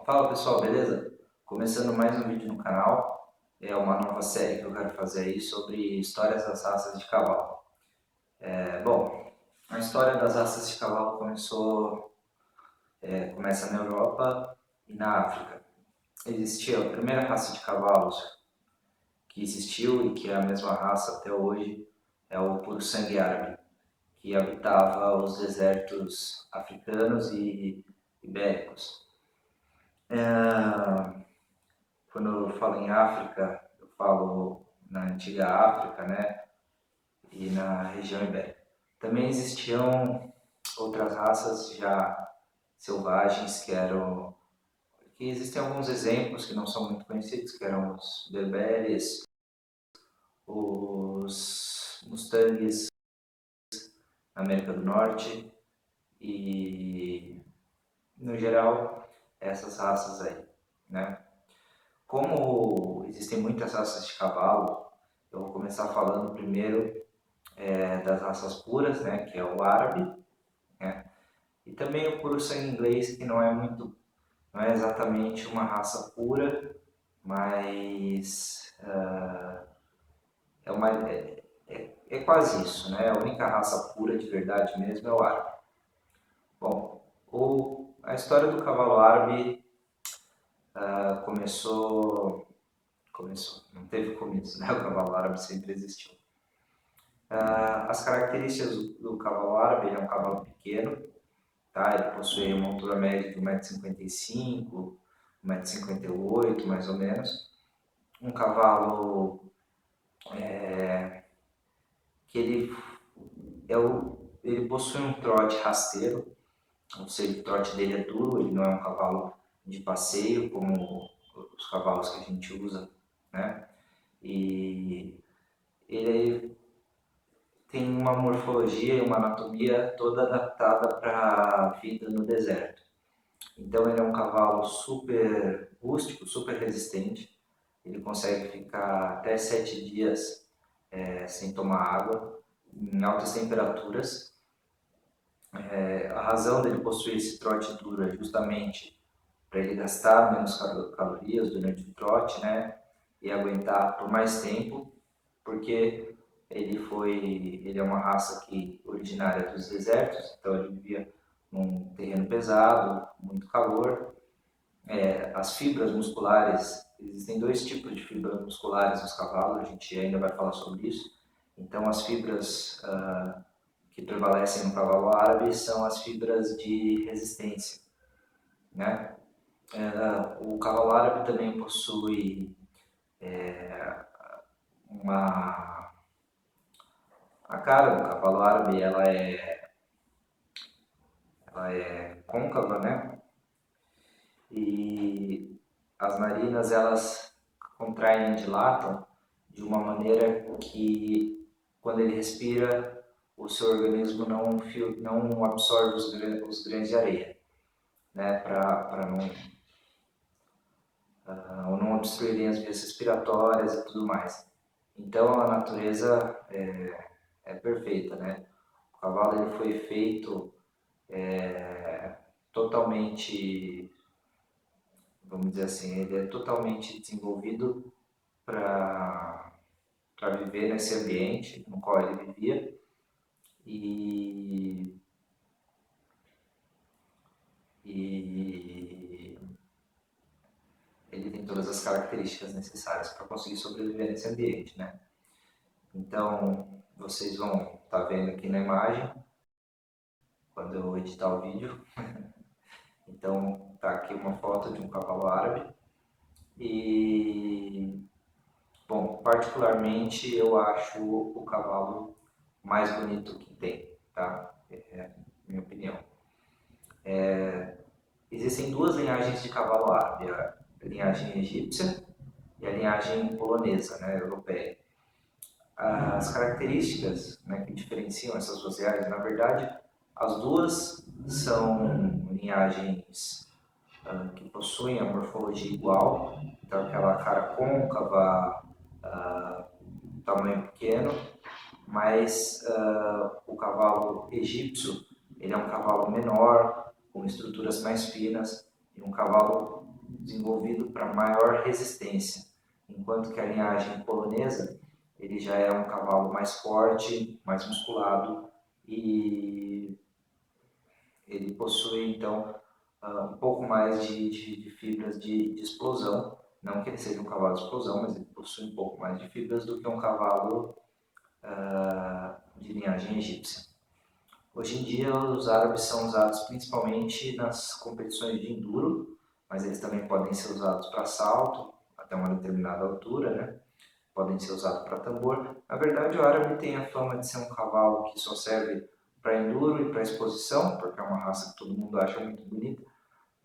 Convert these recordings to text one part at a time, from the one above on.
Fala pessoal, beleza? Começando mais um vídeo no canal, é uma nova série que eu quero fazer aí sobre histórias das raças de cavalo. Bom, a história das raças de cavalo começa na Europa e na África. Existia a primeira raça de cavalos que existiu e que é a mesma raça até hoje, é o puro sangue árabe, que habitava os desertos africanos e ibéricos. Quando eu falo em África, eu falo na antiga África, né, e na região ibérica. Também existiam outras raças já selvagens que existem alguns exemplos que não são muito conhecidos, que eram os berberes, os mustangues na América do Norte e, no geral, essas raças aí, né? Como existem muitas raças de cavalo, eu vou começar falando primeiro das raças puras, né, que é o árabe, né, e também o puro sangue inglês, que não é exatamente uma raça pura, mas é quase isso, né? A única raça pura de verdade mesmo é o árabe. Bom, a história do cavalo árabe começou, não teve começo, né? O cavalo árabe sempre existiu. As características do cavalo árabe, ele é um cavalo pequeno, tá? Ele possui uma altura média de 1,55 m, 1,58 m mais ou menos. Um cavalo que ele possui um trote rasteiro, ou seja, o trote dele é duro, ele não é um cavalo de passeio como os cavalos que a gente usa, né? E ele tem uma morfologia e uma anatomia toda adaptada para a vida no deserto. Então ele é um cavalo super rústico, super resistente. Ele consegue ficar até 7 dias sem tomar água, em altas temperaturas. A razão dele possuir esse trote duro é justamente para ele gastar menos calorias durante o trote, né? E aguentar por mais tempo, porque ele é uma raça originária dos desertos, então ele vivia num terreno pesado, muito calor. As fibras musculares, existem dois tipos de fibras musculares nos cavalos, a gente ainda vai falar sobre isso. Então as fibras que prevalecem no cavalo árabe são as fibras de resistência, né? O cavalo árabe também possui uma a cara do cavalo árabe, ela é côncava, né? E as narinas elas contraem e dilatam de uma maneira que quando ele respira o seu organismo não absorve os grãos de areia, né? Para não obstruírem as vias respiratórias e tudo mais. Então a natureza é perfeita, né? O cavalo ele foi feito totalmente, vamos dizer assim, ele é totalmente desenvolvido para viver nesse ambiente no qual ele vivia e, e ele tem todas as características necessárias para conseguir sobreviver nesse ambiente, né? Então vocês vão estar vendo aqui na imagem quando eu editar o vídeo. Então tá aqui uma foto de um cavalo árabe e, bom, particularmente eu acho o cavalo mais bonito que tem, tá? É a minha opinião. Existem duas linhagens de cavalo árabe, a linhagem egípcia e a linhagem polonesa, né, europeia. As características, né, que diferenciam essas duas linhagens, na verdade, as duas são linhagens que possuem a morfologia igual, então aquela cara côncava, tamanho pequeno, mas o cavalo egípcio ele é um cavalo menor, com estruturas mais finas, e um cavalo desenvolvido para maior resistência, enquanto que a linhagem polonesa ele já é um cavalo mais forte, mais musculado e ele possui então um pouco mais de fibras de explosão. Não que ele seja um cavalo de explosão, mas ele possui um pouco mais de fibras do que um cavalo de linhagem egípcia. Hoje em dia, os árabes são usados principalmente nas competições de enduro, mas eles também podem ser usados para salto, até uma determinada altura, né? Podem ser usados para tambor. Na verdade, o árabe tem a fama de ser um cavalo que só serve para enduro e para exposição, porque é uma raça que todo mundo acha muito bonita,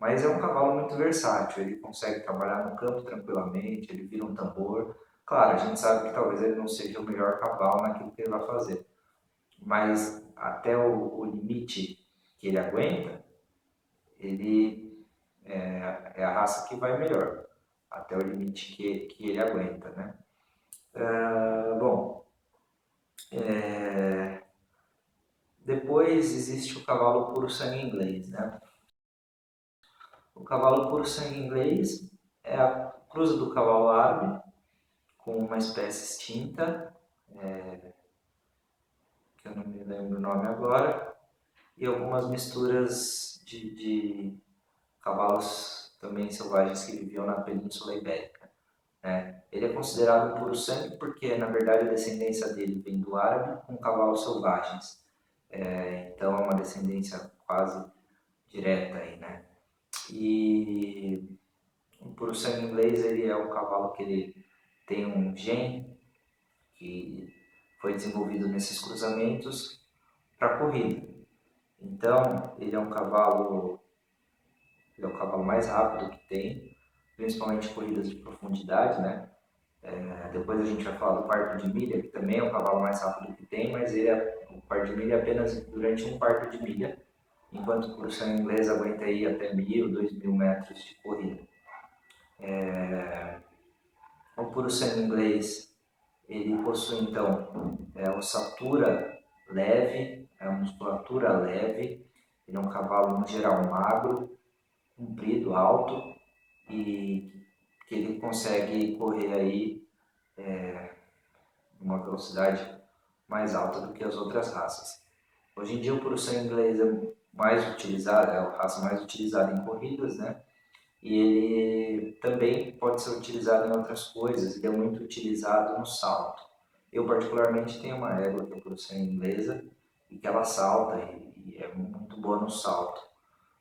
mas é um cavalo muito versátil, ele consegue trabalhar no campo tranquilamente, ele vira um tambor. Claro, a gente sabe que talvez ele não seja o melhor cavalo naquilo que ele vai fazer, mas até o limite que ele aguenta, ele é a raça que vai melhor, até o limite que ele aguenta, né? Bom, depois existe o cavalo puro sangue inglês, né? O cavalo puro sangue inglês é a cruza do cavalo árabe com uma espécie extinta, que eu não me lembro o nome agora, e algumas misturas de cavalos também selvagens que viviam na Península Ibérica. Né? Ele é considerado puro sangue porque, na verdade, a descendência dele vem do árabe com cavalos selvagens. Então, é uma descendência quase direta aí, né? E o puro sangue inglês, ele é um cavalo que ele tem um gene que foi desenvolvido nesses cruzamentos para corrida. Então, ele é o cavalo mais rápido que tem, principalmente corridas de profundidade, né? Depois a gente vai falar do quarto de milha, que também é o cavalo mais rápido que tem, mas o quarto de milha é apenas durante um quarto de milha, enquanto o puro sangue inglês aguenta aí até 1.000, 2.000 metros de corrida. O puro sangue inglês, ele possui então ossatura leve, musculatura leve, ele é um cavalo no geral magro, comprido, alto e que ele consegue correr aí uma velocidade mais alta do que as outras raças. Hoje em dia o puro sangue inglês é mais utilizado, é a raça mais utilizada em corridas, né? E ele também pode ser utilizado em outras coisas, ele é muito utilizado no salto. Eu particularmente tenho uma égua que é puro sangue inglesa e que ela salta e é muito boa no salto.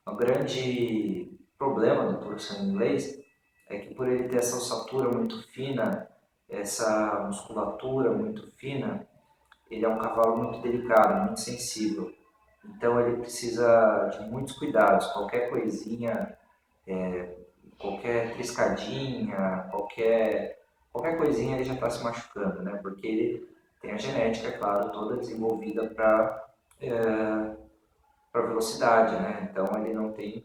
O grande problema do puro sangue inglês é que por ele ter essa ossatura muito fina, essa musculatura muito fina, ele é um cavalo muito delicado, muito sensível. Então ele precisa de muitos cuidados. Qualquer coisinha, qualquer triscadinha, qualquer coisinha ele já está se machucando, né? Porque ele tem a genética, é claro, toda desenvolvida para velocidade, né? Então ele não tem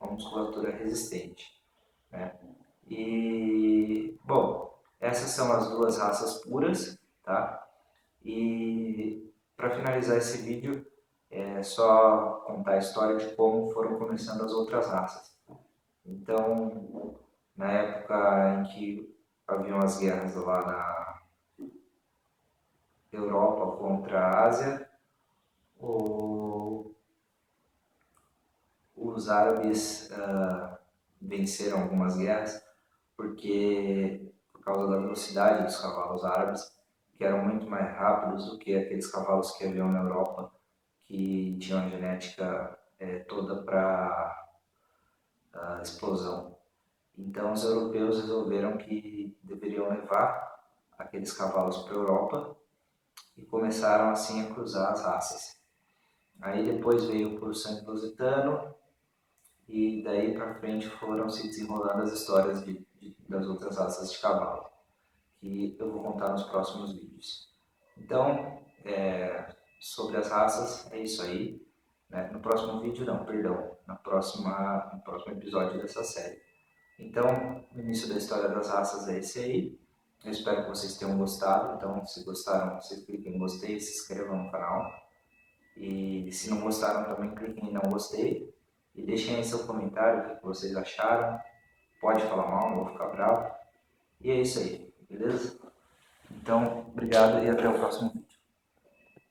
uma musculatura resistente, né? E, bom, essas são as duas raças puras, tá? E para finalizar esse vídeo, é só contar a história de como foram começando as outras raças. Então, na época em que haviam as guerras lá na Europa contra a Ásia, o, os árabes venceram algumas guerras porque por causa da velocidade dos cavalos árabes, que eram muito mais rápidos do que aqueles cavalos que haviam na Europa, que tinham a genética toda para explosão. Então os europeus resolveram que deveriam levar aqueles cavalos para a Europa e começaram assim a cruzar as raças. Aí depois veio o puro sangue lusitano e daí para frente foram se desenrolando as histórias das outras raças de cavalo, que eu vou contar nos próximos vídeos. Então, sobre as raças, é isso aí. Né? No próximo vídeo, não, perdão, no próximo episódio dessa série. Então, o início da história das raças é esse aí. Eu espero que vocês tenham gostado. Então, se gostaram, vocês cliquem em gostei, se inscrevam no canal. E se não gostaram, também cliquem em não gostei. E deixem aí seu comentário, o que vocês acharam. pode falar mal, não vou ficar bravo. E é isso aí, beleza? Então, obrigado e até o próximo vídeo.